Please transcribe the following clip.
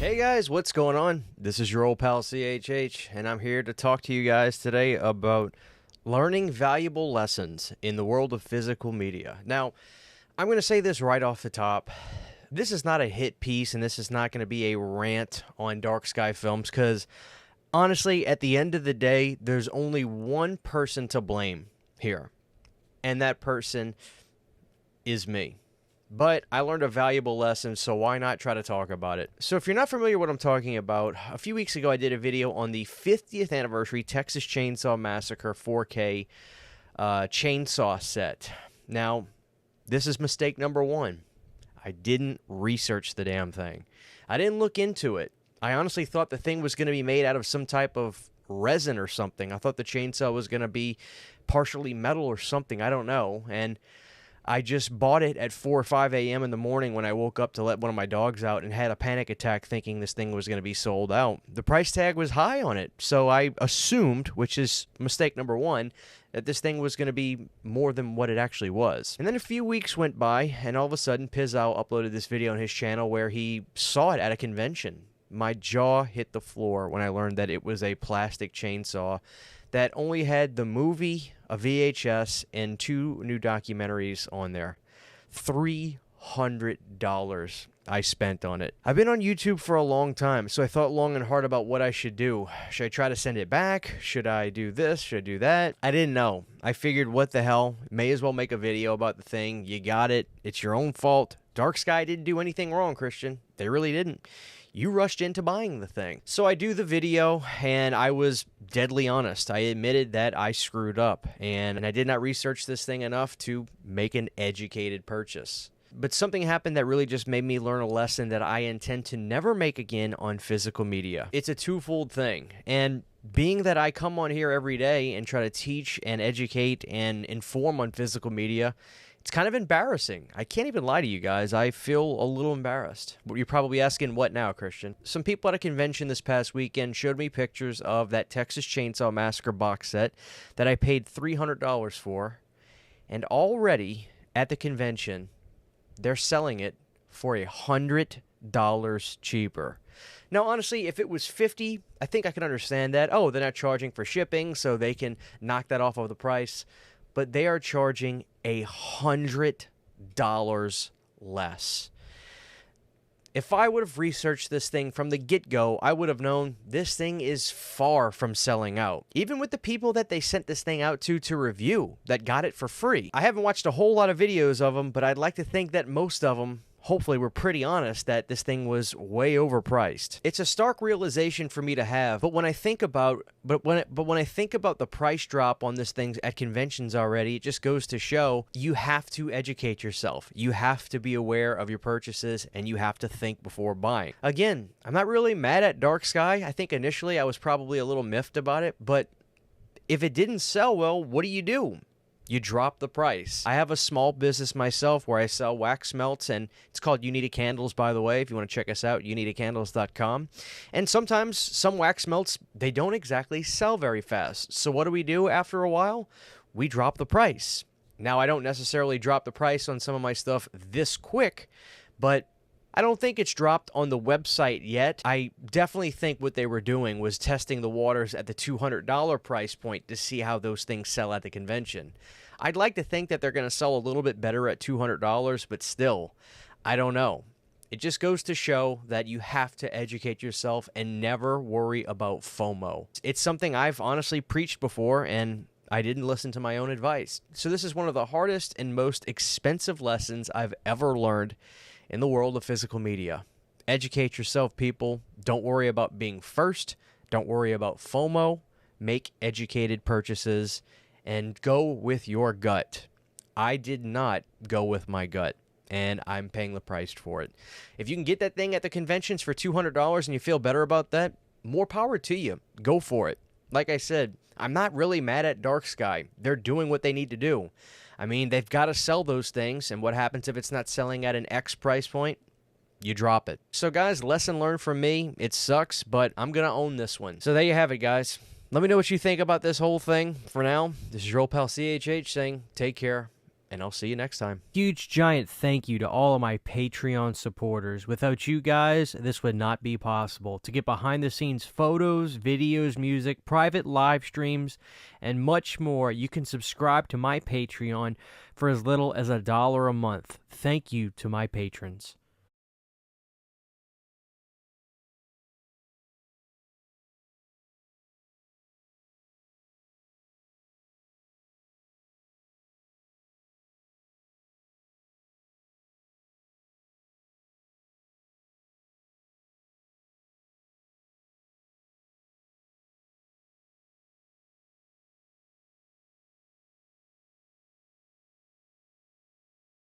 Hey guys, what's going on? This is your old pal CHH, and I'm here to talk to you guys today about learning valuable lessons in the world of physical media. Now, I'm going to say this right off the top. This is not a hit piece, and this is not going to be a rant on Dark Sky Films, because honestly, at the end of the day, there's only one person to blame here, and that person is me. But I learned a valuable lesson, so why not try to talk about it? So if you're not familiar with what I'm talking about, a few weeks ago I did a video on the 50th anniversary Texas Chainsaw Massacre 4K chainsaw set. Now, this is mistake number one. I didn't research the damn thing. I didn't look into it. I honestly thought the thing was going to be made out of some type of resin or something. I thought the chainsaw was going to be partially metal or something. I don't know. And I just bought it at 4 or 5 a.m. in the morning when I woke up to let one of my dogs out and had a panic attack thinking this thing was going to be sold out. The price tag was high on it, so I assumed, which is mistake number one, that this thing was going to be more than what it actually was. And then a few weeks went by, and all of a sudden, Pizzao uploaded this video on his channel where he saw it at a convention. My jaw hit the floor when I learned that it was a plastic chainsaw that only had the movie, a VHS, and 2 new documentaries on there. $300 I spent on it. I've been on YouTube for a long time, so I thought long and hard about what I should do. Should I try to send it back? Should I do this? Should I do that? I didn't know. I figured, what the hell? May as well make a video about the thing. You got it. It's your own fault. Dark Sky didn't do anything wrong, Christian. They really didn't. You rushed into buying the thing. So I do the video, and I was deadly honest. I admitted that I screwed up, and I did not research this thing enough to make an educated purchase. But something happened that really just made me learn a lesson that I intend to never make again on physical media. It's a twofold thing, and being that I come on here every day and try to teach and educate and inform on physical media, it's kind of embarrassing. I can't even lie to you guys. I feel a little embarrassed. You're probably asking, what now, Christian? Some people at a convention this past weekend showed me pictures of that Texas Chainsaw Massacre box set that I paid $300 for, and already at the convention, they're selling it for $100 cheaper. Now, honestly, if it was $50, I think I can understand that. Oh, they're not charging for shipping, so they can knock that off of the price. But they are charging $100 less. If I would have researched this thing from the get-go, I would have known this thing is far from selling out. Even with the people that they sent this thing out to review, that got it for free. I haven't watched a whole lot of videos of them, but I'd like to think that most of them hopefully we're pretty honest that this thing was way overpriced. It's a stark realization for me to have, but when I think about the price drop on this thing at conventions already, it just goes to show you have to educate yourself. You have to be aware of your purchases, and you have to think before buying. Again, I'm not really mad at Dark Sky. I think initially I was probably a little miffed about it, but if it didn't sell well, what do? You drop the price. I have a small business myself where I sell wax melts, and it's called Unita Candles, by the way. If you want to check us out, unitacandles.com. And sometimes some wax melts, they don't exactly sell very fast. So what do after a while? We drop the price. Now, I don't necessarily drop the price on some of my stuff this quick, but I don't think it's dropped on the website yet. I definitely think what they were doing was testing the waters at the $200 price point to see how those things sell at the convention. I'd like to think that they're going to sell a little bit better at $200, but still, I don't know. It just goes to show that you have to educate yourself and never worry about FOMO. It's something I've honestly preached before, and I didn't listen to my own advice. So this is one of the hardest and most expensive lessons I've ever learned in the world of physical media. Educate yourself, people. Don't worry about being first. Don't worry about FOMO. Make educated purchases and go with your gut. I did not go with my gut, and I'm paying the price for it. If you can get that thing at the conventions for $200 and you feel better about that, more power to you. Go for it. Like I said, I'm not really mad at Dark Sky. They're doing what they need to do. I mean, they've got to sell those things, and what happens if it's not selling at an X price point? You drop it. So guys, lesson learned from me. It sucks, but I'm going to own this one. So there you have it, guys. Let me know what you think about this whole thing. For now, this is your old pal CHH saying take care and I'll see you next time. Huge giant thank you to all of my Patreon supporters. Without you guys, this would not be possible. To get behind the scenes photos, videos, music, private live streams, and much more, you can subscribe to my Patreon for as little as $1 a month. Thank you to my patrons.